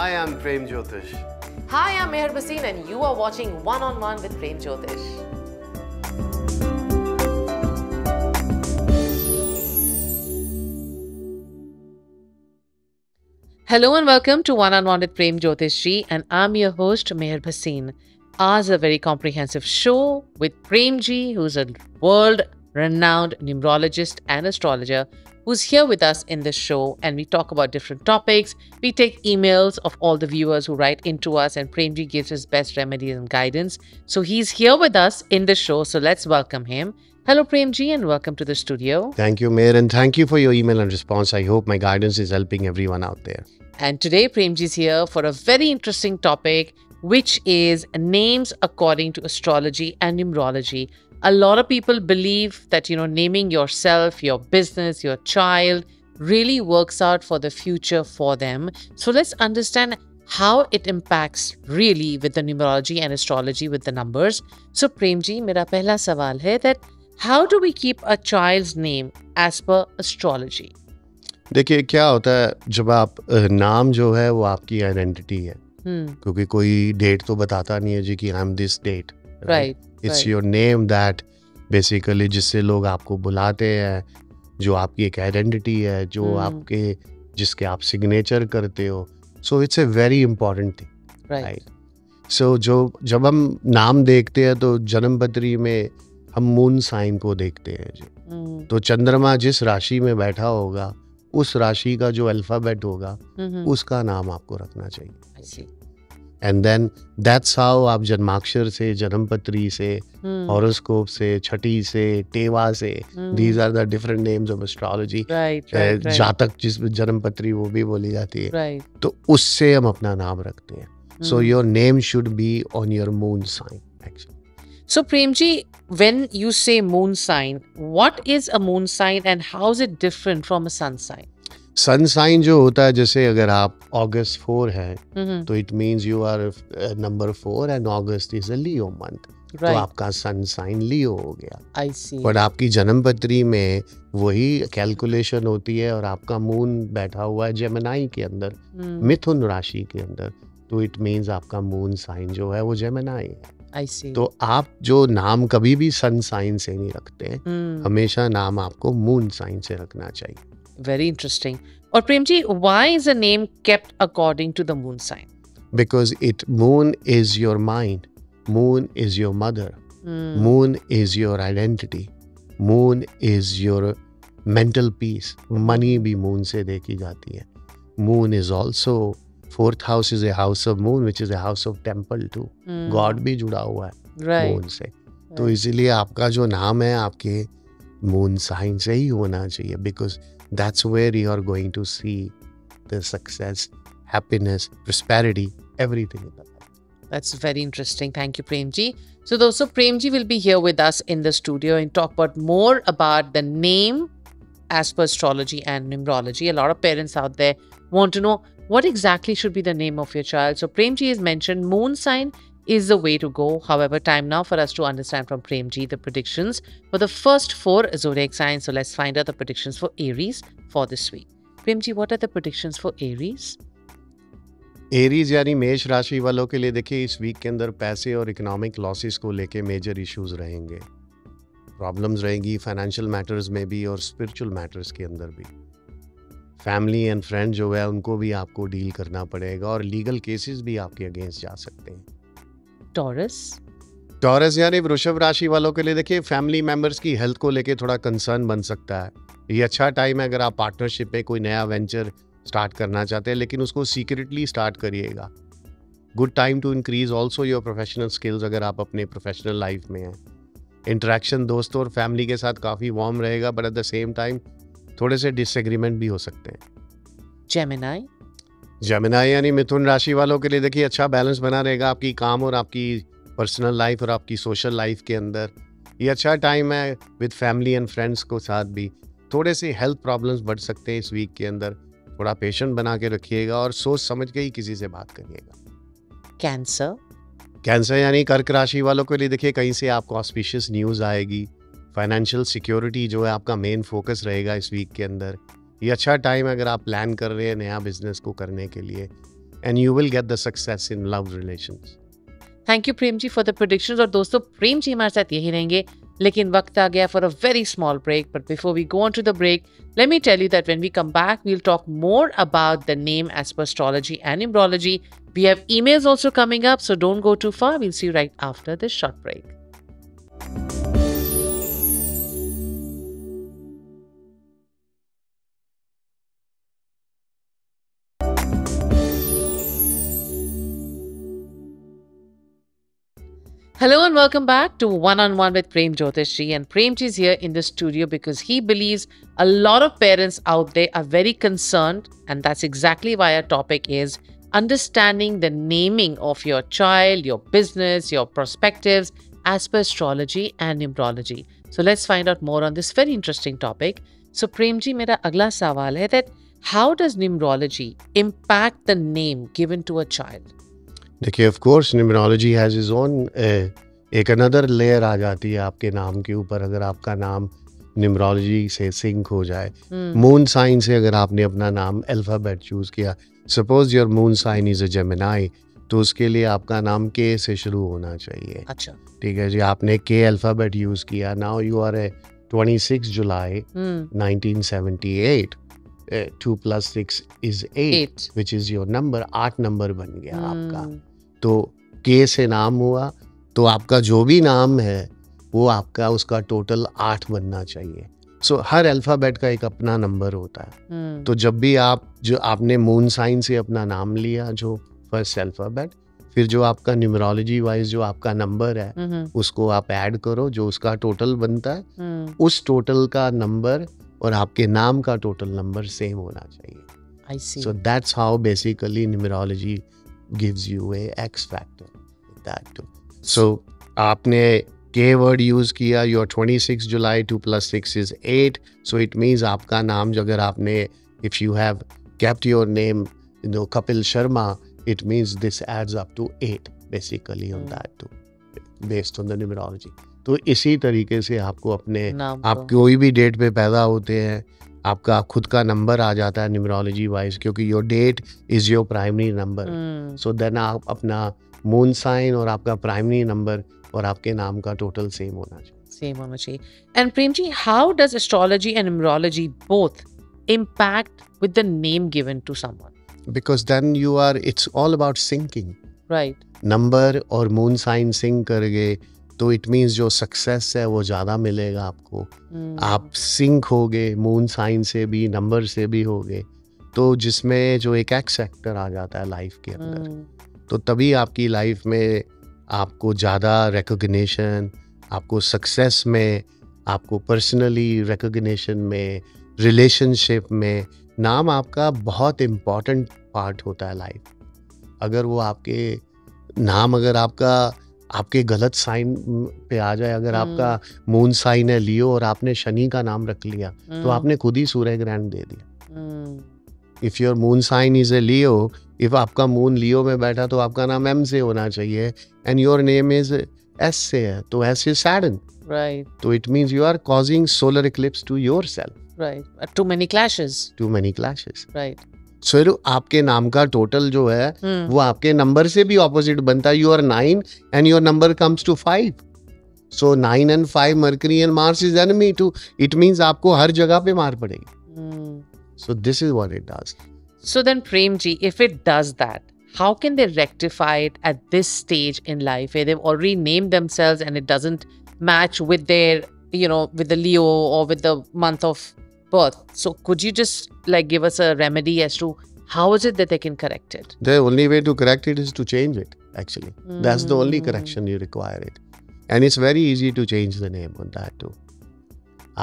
Hi, I'm Prem Jyotish. Hi, I'm Meher Bhasin and you are watching One on One with Prem Jyotish. Hello and welcome to One on One with Prem Jyotish Ji, and I'm your host Meher Bhasin. Ours is a very comprehensive show with Prem Ji, who's a world-renowned numerologist and astrologer, who's here with us in this show, and we talk about different topics. We take emails of all the viewers who write into us, and Prem Ji gives his best remedies and guidance. So he's here with us in the show, so let's welcome him. Hello Prem Ji and welcome to the studio. Thank you, Meher, and thank you for your email and response. I hope my guidance is helping everyone out there. And today Prem Ji is here for a very interesting topic, which is names according to astrology and numerology. A lot of people believe that, naming yourself, your business, your child really works out for the future for them. So let's understand how it impacts really with the numerology and astrology with the numbers. So Prem Ji, mera pehla sawal hai that how do we keep a child's name as per astrology? देखिए क्या होता है जब आप नाम जो है वो आपकी आइडेंटिटी है क्योंकि कोई डेट तो बताता नहीं है जी कि I am this date right it's your name that basically जिससे लोग आपको बुलाते हैं, जो आपकी एक आइडेंटिटी है, जो आपके जिसके आप सिग्नेचर करते हो. So it's a very important thing, right. So जब हम नाम देखते हैं तो जन्मपत्री में हम मून साइन को देखते हैं जी. तो चंद्रमा जिस राशि में बैठा होगा उस राशि का जो अल्फाबेट होगा उसका नाम आपको रखना चाहिए. एंड देन दैट्स हाउ आप जन्माक्षर से, जन्मपत्री से, हॉरोस्कोप से, छठी से, टेवा से, these are the different names of astrology. जातक जिस जन्मपत्री वो भी बोली जाती है. तो उससे हम अपना नाम रखते हैं. So your name should be on your moon sign actually. So Prem Ji, when you say moon sign, what is a moon sign and how is it different from a sun sign? Sun sign जो होता है, जैसे अगर आप August 4 हैं तो it means you are number 4 and August is a Leo month. तो आपका सन साइन लियो हो गया. I see. पर आपकी जन्मपत्री में वही कैलकुलेशन होती है और आपका मून बैठा हुआ है जेमिनाई के अंदर, मिथुन राशि के अंदर. तो इट मीन्स आपका मून साइन जो है वो जेमिनाई है. तो आप जो नाम कभी भी सन साइन से नहीं रखते, हमेशा नाम आपको मून साइन से रखना चाहिए. Very interesting. और Prem ji, why is a name kept according to the moon sign? Because moon is your mind, moon is your mother, moon is your identity, moon is your mental peace. Money भी moon से देखी जाती है. Moon is also fourth house is a house of moon, which is a house of temple too. God भी जुड़ा हुआ है moon से. तो इसीलिए आपका जो नाम है आपके moon sign से ही होना चाहिए, because that's where you are going to see the success, happiness, prosperity, everything in life. That's very interesting. Thank you, Prem Ji. So dosto, Prem Ji will be here with us in the studio and talk about more about the name as per astrology and numerology. A lot of parents out there want to know what exactly should be the name of your child. So Prem Ji has mentioned moon sign is the way to go. However, time now for us to understand from Prem Ji the predictions for the first 4 zodiac signs. So let's find out the predictions for Aries for this week. Prem Ji, what are the predictions for Aries? Aries यानी मेष राशि वालों के लिए देखिए इस week के अंदर पैसे और इकोनॉमिक लॉसेस को लेके मेजर इश्यूज रहेंगे. प्रॉब्लम्स रहेंगी फाइनेंशियल मैटर्स में भी और स्पिरिचुअल मैटर्स के अंदर भी. फैमिली एंड फ्रेंड जो है उनको भी आपको डील करना पड़ेगा और लीगल केसेस भी आपके अगेंस्ट जा सकते हैं. टॉरस यानी वृषभ राशि वालों के लिए देखिए फैमिली मेंबर्स की हेल्थ को लेके थोड़ा कंसर्न बन सकता है. ये अच्छा टाइम है अगर आप पार्टनरशिप में कोई नया वेंचर स्टार्ट करना चाहते हैं, लेकिन उसको सीक्रेटली स्टार्ट करिएगा. Good time to increase also your professional skills अगर आप अपने प्रोफेशनल लाइफ में हैं. इंटरेक्शन दोस्तों और फैमिली के साथ काफ़ी वार्म रहेगा, but at the same time थोड़े से डिसएग्रीमेंट भी हो सकते हैं. जेमिनाई यानी मिथुन राशि वालों के लिए देखिए अच्छा बैलेंस बना रहेगा आपकी काम और आपकी पर्सनल लाइफ और आपकी सोशल लाइफ के अंदर. ये अच्छा टाइम है विद फैमिली एंड फ्रेंड्स को साथ भी. थोड़े से हेल्थ प्रॉब्लम्स बढ़ सकते हैं इस वीक के अंदर. थोड़ा पेशेंट बना के रखिएगा और सोच समझ के ही किसी से बात करिएगा. कैंसर यानी कर्क राशि वालों के लिए देखिए कहीं से आपको ऑस्पिशियस न्यूज़ आएगी. फाइनेंशियल सिक्योरिटी जो है आपका मेन फोकस रहेगा इस वीक के अंदर. ये अच्छा टाइम है अगर आप प्लान कर रहे हैं नया बिजनेस को करने के लिए. and you will get the success in love relations. Thank you Prem ji for the predictions. और दोस्तों प्रेम जी हमारे साथ यही रहेंगे, लेकिन वक्त आ गया for a very small break. But before we go on to the break, let me tell you that when we come back we will talk more about the name as per astrology and numerology. We have emails also coming up, so don't go too far. We will see you right after this short break. Hello and welcome back to One on One with Prem Jyotish ji. And Prem ji is here in the studio because he believes a lot of parents out there are very concerned, and that's exactly why our topic is understanding the naming of your child, your business, your perspectives as per astrology and numerology. So let's find out more on this very interesting topic. So Prem ji, मेरा अगला सवाल है that how does numerology impact the name given to a child? देखिए of course numerology has is own एक another layer आ जाती है आपके नाम के ऊपर अगर आपका नाम न्यूमरोलॉजी से सिंक हो जाए। मून साइन से अगर आपने अपना नाम अल्फ़ाबेट चूज़ किया, suppose your moon sign is a Gemini, तो उसके लिए आपका नाम के से शुरू होना चाहिए। अच्छा, ठीक है जी, आपने के अल्फ़ाबेट यूज़ किया, now you are a 26 July 1978, 2 + 6 is 8 which is your number, 8 number बन गया आपका। तो के से नाम हुआ तो आपका जो भी नाम है वो आपका उसका टोटल 8 बनना चाहिए। सो हर अल्फ़ाबेट का एक अपना नंबर होता है। तो जब भी जो आपने मून साइन से अपना नाम लिया जो फर्स्ट अल्फ़ाबेट, फिर जो आपका न्यूमरोलॉजी वाइज जो आपका नंबर है उसको आप ऐड करो, जो उसका टोटल बनता है उस टोटल का नंबर और आपके नाम का टोटल नंबर सेम होना चाहिए। I see. So that's how basically numerology gives you a X factor with that too. So आपने K word use किया, your 26 July 2 + 6 is 8. So it means आपका नाम जो अगर आपने if you have kept your name Kapil Sharma, it means this adds up to 8 basically on that too, based on the numerology. तो इसी तरीके से आपको अपने आप कोई भी डेट पे पैदा होते हैं, आपका खुद का नंबर आ जाता है न्यूमरोलॉजी वाइज, क्योंकि your date is your primary number. So then आप अपना मून साइन और आपका प्राइमरी नंबर और आपके नाम का टोटल सेम होना चाहिए। And Prem ji, how does astrology and numerology both impact with the name given to someone? Because then it's all about syncing. Right. Number और मून साइन सिंक कर गए तो इट मीन्स जो success है वो ज़्यादा मिलेगा आपको। आप सिंक हो गए मून साइन से भी, नंबर से भी हो गए, तो जिसमें जो एक एक्स फैक्टर आ जाता है लाइफ के अंदर, तो तभी आपकी लाइफ में आपको ज़्यादा रिकॉग्निशन, आपको सक्सेस में, आपको पर्सनली रिकॉग्निशन में, रिलेशनशिप में, नाम आपका बहुत इम्पॉर्टेंट पार्ट होता है लाइफ। अगर वो आपके नाम अगर आपके गलत साइन पे आ जाए, अगर आपका मून साइन है लियो और आपने शनि का नाम रख लिया तो आपने खुद ही सूर्य ग्रहण दे दिया। If your moon sign is a Leo, if आपका मून लियो में बैठा तो आपका नाम एम से होना चाहिए, and your name is S से है तो एस इज सैटर्न, राइट। तो it means you are causing solar eclipse to yourself, right. Too many clashes, right. So आपके नाम का टोटल जो है वो आपके नंबर से भी ऑपोजिट बनता है। You are 9 and your number comes to 5, so 9 and 5 Mercury and Mars is enemy to, it means आपको हर जगह पे मार पड़ेगी। So this is what it does. So then Prem ji, if it does that, how can they rectify it at this stage in life where they've already named themselves and it doesn't match with their, with the Leo or with the month of birth? So could you just give us a remedy as to how is it that they can correct it? The only way to correct it is to change it, actually. That's the only correction you require it. And it's very easy to change the name on that too.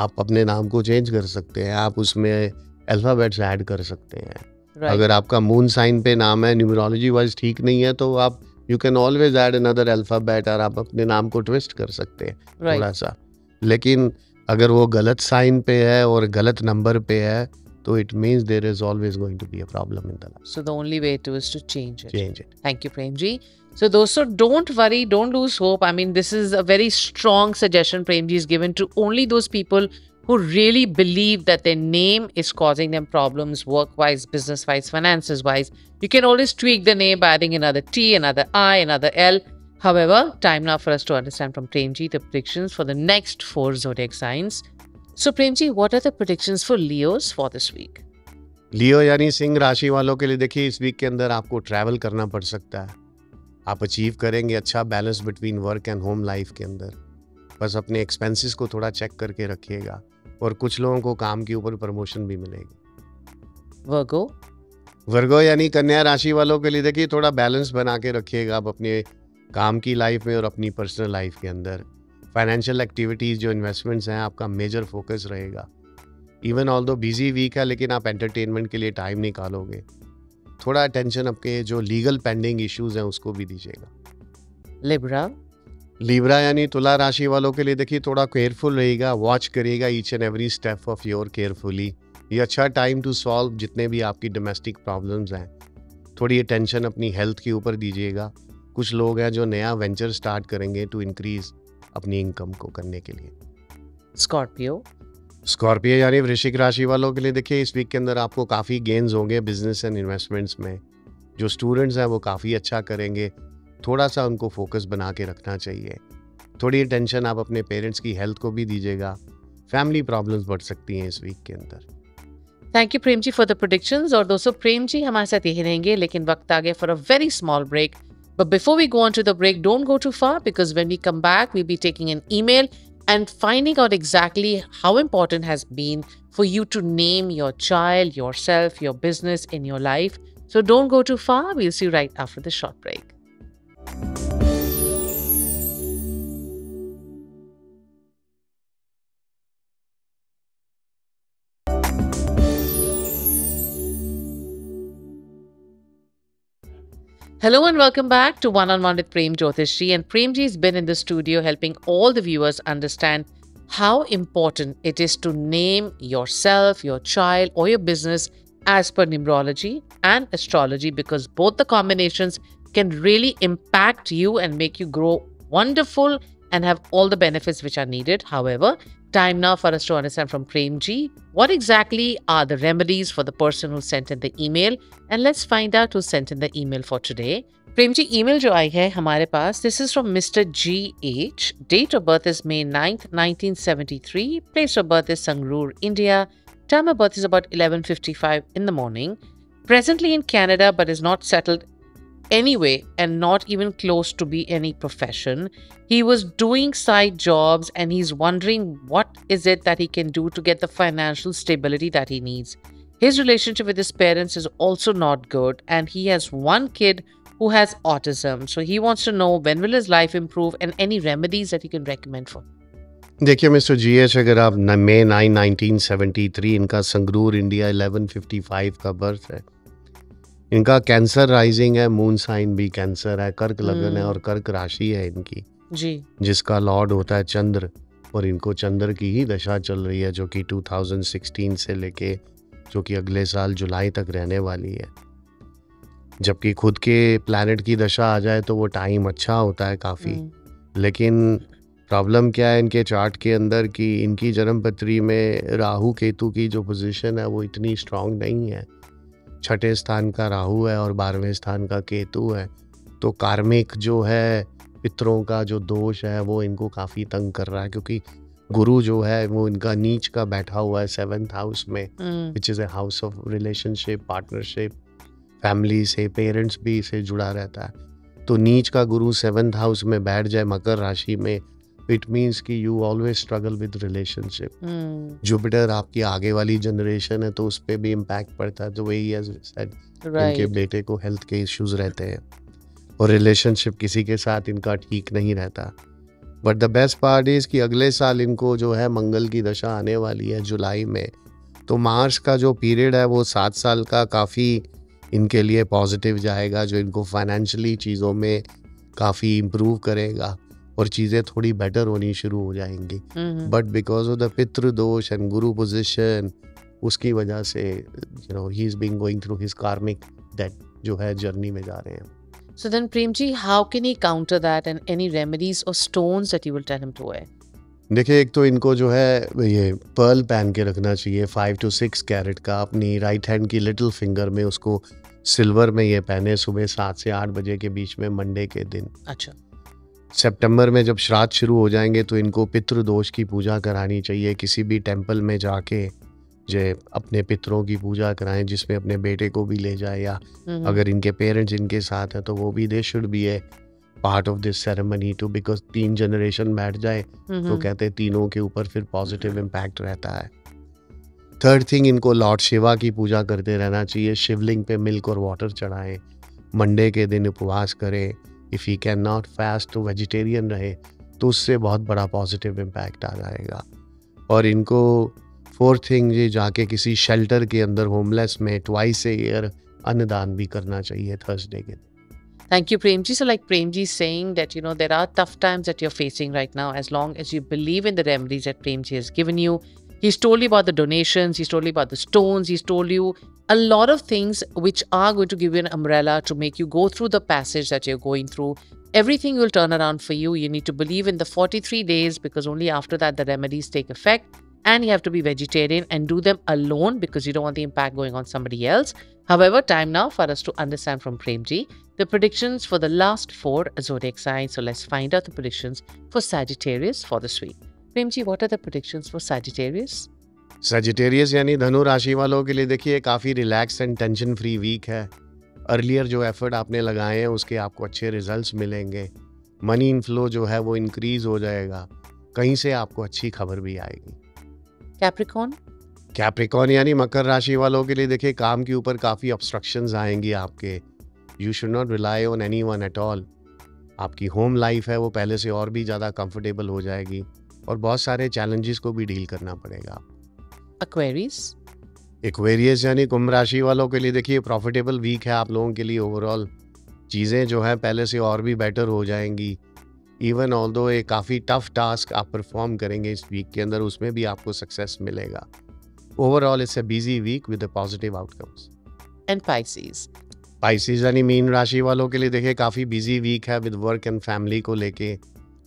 आप अपने नाम को change कर सकते हैं, आप उसमें alphabets add कर सकते हैं। अगर आपका मून साइन पे नाम है, न्यूमरोलॉजी वाइज ठीक नहीं है, तो आप you can always add another alphabet और आप अपने नाम को ट्विस्ट कर सकते हैं थोड़ा सा। लेकिन अगर वो गलत साइन पे है और गलत नंबर पे है तो it means there is always going to be a problem in the life. So the only way to is to change it. Change it. Thank you, Prem ji. So dosto, don't worry, don't lose hope. I mean, this is a very strong suggestion Prem ji is given to only those people who really believe that their name is causing them problems work-wise, business-wise, finances-wise. You can always tweak the name by adding another T, another I, another L. However, time now for us to understand from Premji the predictions for the next 4 zodiac signs. So Premji, what are the predictions for Leos for this week? लियो यानी सिंह राशि वालों के लिए देखिए इस week के अंदर आपको ट्रैवल करना पड़ सकता है। आप अचीव करेंगे अच्छा balance between work and home life के अंदर। बस अपने एक्सपेंसेस को थोड़ा चेक करके रखिएगा और कुछ लोगों को काम के ऊपर प्रमोशन भी मिलेगी। Virgo, वर्गो यानी कन्या राशि वालों के लिए देखिए थोड़ा बैलेंस बना के रखिएगा आप अपने काम की लाइफ में और अपनी पर्सनल लाइफ के अंदर। फाइनेंशियल एक्टिविटीज़ जो इन्वेस्टमेंट्स हैं आपका मेजर फोकस रहेगा। इवन ऑल्दो बिजी वीक है लेकिन आप एंटरटेनमेंट के लिए टाइम निकालोगे। थोड़ा अटेंशन आपके जो लीगल पेंडिंग इश्यूज हैं उसको भी दीजिएगा। Libra, लीब्रा यानी तुला राशि वालों के लिए देखिए थोड़ा केयरफुल रहेगा, वॉच करिएगा each and every step of your carefully. ये अच्छा टाइम टू सॉल्व जितने भी आपकी डोमेस्टिक प्रॉब्लम्स हैं। थोड़ी अटेंशन अपनी हेल्थ के ऊपर दीजिएगा। कुछ लोग हैं जो नया वेंचर स्टार्ट करेंगे टू इंक्रीज अपनी इनकम को करने के लिए। Scorpio, स्कॉर्पियो यानी वृश्चिक राशि वालों के लिए देखिए इस वीक के अंदर आपको काफ़ी गेन्स होंगे बिजनेस एंड इन्वेस्टमेंट्स में। जो स्टूडेंट्स हैं वो काफ़ी अच्छा करेंगे। थोड़ा सा उनको फोकस बना के रखना चाहिए। थोड़ी अटेंशन आप अपने पेरेंट्स की हेल्थ को भी दीजिएगा। फैमिली प्रॉब्लम्स बढ़ सकती हैं इस वीक के अंदर। Thank you Prem ji for the predictions. और दोस्तों प्रेम जी हमारे साथ यही रहेंगे लेकिन वक्त आ गया for a very small break. But before we go on to the break, don't go too far because when we come back, we'll be taking an email and finding out exactly how important has been for you to name your child, yourself, your business in your life. So don't go too far. We'll see you right after the short break. Hello and welcome back to One on One with Prem Jyotishji. And Premji has been in the studio helping all the viewers understand how important it is to name yourself, your child, or your business as per numerology and astrology, because both the combinations can really impact you and make you grow wonderful and have all the benefits which are needed. However, time now for us to understand from Premji what exactly are the remedies for the person who sent in the email, and let's find out who sent in the email for today. Premji, email जो आई है हमारे पास, this is from Mr. GH. Date of birth is May 9th, 1973. Place of birth is Sangrur, India. Time of birth is about 11:55 in the morning. Presently in Canada but is not settled anyway and not even close to be any profession. He was doing side jobs and he's wondering what is it that he can do to get the financial stability that he needs. His relationship with his parents is also not good and he has one kid who has autism. So he wants to know when will his life improve and any remedies that he can recommend for. देखिए mister GH, अगर आप May 9, 1973 इनका Sangrur India 11:55 का birth है। इनका cancer rising है, moon sign भी cancer है, कर्क लगन है और कर्क राशि है इनकी जी, जिसका लॉर्ड होता है चंद्र। और इनको चंद्र की ही दशा चल रही है जो कि 2016 से लेके जो कि अगले साल जुलाई तक रहने वाली है। जबकि खुद के प्लैनेट की दशा आ जाए तो वो टाइम अच्छा होता है काफ़ी। लेकिन प्रॉब्लम क्या है इनके चार्ट के अंदर कि इनकी जन्म पत्री में राहु केतु की जो पोजीशन है वो इतनी स्ट्रांग नहीं है। 6ठे स्थान का राहु है और 12वें स्थान का केतु है। तो कार्मिक जो है पितरों का जो दोष है वो इनको काफ़ी तंग कर रहा है, क्योंकि गुरु जो है वो इनका नीच का बैठा हुआ है 7th हाउस में, which is a house of relationship, partnership, family से, पेरेंट्स भी इसे जुड़ा रहता है। तो नीच का गुरु 7th हाउस में बैठ जाए मकर राशि में, इट मीन्स कि you always struggle with relationship. Jupiter आपकी आगे वाली जनरेशन है तो उस पर भी इम्पैक्ट पड़ता है। तो वही इनके बेटे को हेल्थ के इश्यूज रहते हैं और रिलेशनशिप किसी के साथ इनका ठीक नहीं रहता। But the best part is कि अगले साल इनको जो है मंगल की दशा आने वाली है जुलाई में। तो मार्च का जो पीरियड है वो 7 साल का काफ़ी इनके लिए पॉजिटिव जाएगा, जो इनको फाइनेंशियली चीज़ों में काफ़ी इम्प्रूव करेगा और चीज़ें थोड़ी बेटर होनी शुरू हो जाएंगी। बट बिकॉज ऑफ द पितृ दोष एंड गुरु पोजिशन, उसकी वजह से he is being going through his कार्मिक डेट जो है जर्नी में जा रहे हैं। So then Premji, how can he counter that and any remedies or stones that you will tell him to wear? देखिए, एक तो इनको जो है ये पर्ल पहन के रखना चाहिए 5 टू 6 कैरेट का, अपनी राइट हैंड की लिटिल फिंगर में उसको सिल्वर में ये पहने सुबह 7 से 8 बजे के बीच में मंडे के दिन। अच्छा। सितंबर में जब श्राद्ध शुरू हो जाएंगे तो इनको पितृदोष की पूजा करानी चाहिए, किसी भी टेम्पल में जाके जो अपने पितरों की पूजा कराएं, जिसमें अपने बेटे को भी ले जाए, या अगर इनके पेरेंट्स इनके साथ हैं तो वो भी they should be a part of this ceremony too, because 3 generation बैठ जाए तो कहते हैं तीनों के ऊपर फिर पॉजिटिव इम्पैक्ट रहता है। थर्ड थिंग, इनको लॉर्ड शिवा की पूजा करते रहना चाहिए, शिवलिंग पे मिल्क और वाटर चढ़ाएं, मंडे के दिन उपवास करें, if he can not fast तो वेजिटेरियन रहे, तो उससे बहुत बड़ा पॉजिटिव इम्पैक्ट आ जाएगा। और इनको फोर्थ थिंग, ये जाके किसी शेल्टर के अंदर होमलेस में ट्वाइस ए ईयर अन्नदान भी करना चाहिए थर्सडे के दिन। Thank you, Premji. So, like Premji is saying that, there are tough times that you're facing right now. As long as you believe in the remedies that Premji has given you, he's told you about the donations, he's told you about the stones, he's told you a lot of things which are going to give you an umbrella to make you go through the passage that you're going through. Everything will turn around for you. You need to believe in the 43 days, because only after that the remedies take effect. And you have to be vegetarian and do them alone, because you don't want the impact going on somebody else. However, time now for us to understand from Premji the predictions for the last 4 zodiac signs. So let's find out the predictions for Sagittarius for this week. Premji, what are the predictions for Sagittarius? Sagittarius यानी धनु राशि वालों के लिए देखिए काफ़ी relax and tension free week है। Earlier जो एफर्ट आपने लगाए हैं उसके आपको अच्छे रिजल्ट्स मिलेंगे। मनी इनफ्लो जो है वो इंक्रीज हो जाएगा। कहीं से आपको अच्छी खबर भी आएगी। Capricorn? कैप्रिकॉर्न यानी मकर राशि वालों के लिए देखिए काम के ऊपर काफ़ी ऑब्स्ट्रक्शंस आएंगी आपके। You should not rely on anyone at all. आपकी होम लाइफ है वो पहले से और भी ज़्यादा कंफर्टेबल हो जाएगी और बहुत सारे चैलेंजेस को भी डील करना पड़ेगा। Aquarius? एक्वेरियस यानी कुंभ राशि वालों के लिए देखिए प्रॉफिटेबल वीक है आप लोगों के लिए। ओवरऑल चीज़ें जो है पहले से और भी बेटर हो जाएंगी। इवन ऑल्दो एक काफ़ी टफ टास्क आप परफॉर्म करेंगे इस वीक के अंदर, उसमें भी आपको सक्सेस मिलेगा। Overall it's a busy week with positive outcomes. And Pisces? Pisces यानी मीन राशि वालों के लिए देखिए काफ़ी बिजी वीक है विद वर्क एंड फैमिली को लेके।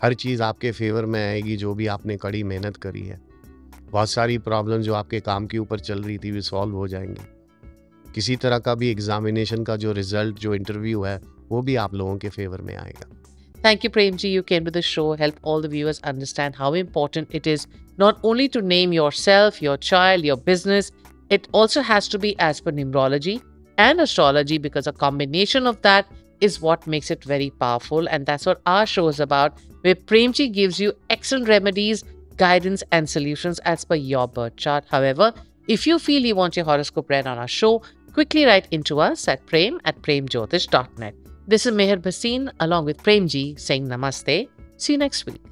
हर चीज़ आपके फेवर में आएगी जो भी आपने कड़ी मेहनत करी है। बहुत सारी प्रॉब्लम जो आपके काम के ऊपर चल रही थी वो सॉल्व हो जाएंगी। किसी तरह का भी एग्जामिनेशन का जो रिजल्ट जो इंटरव्यू है वो भी आप लोगों के फेवर में आएगा। Thank you, Premji. You came to the show, help all the viewers understand how important it is not only to name yourself, your child, your business, it also has to be as per numerology and astrology, because a combination of that is what makes it very powerful. And that's what our show is about, where Premji gives you excellent remedies, guidance, and solutions as per your birth chart. However, if you feel you want your horoscope read on our show, quickly write into us at prem@premjyotish.net. This is Meher Bhasin along with Premji saying namaste. See you next week.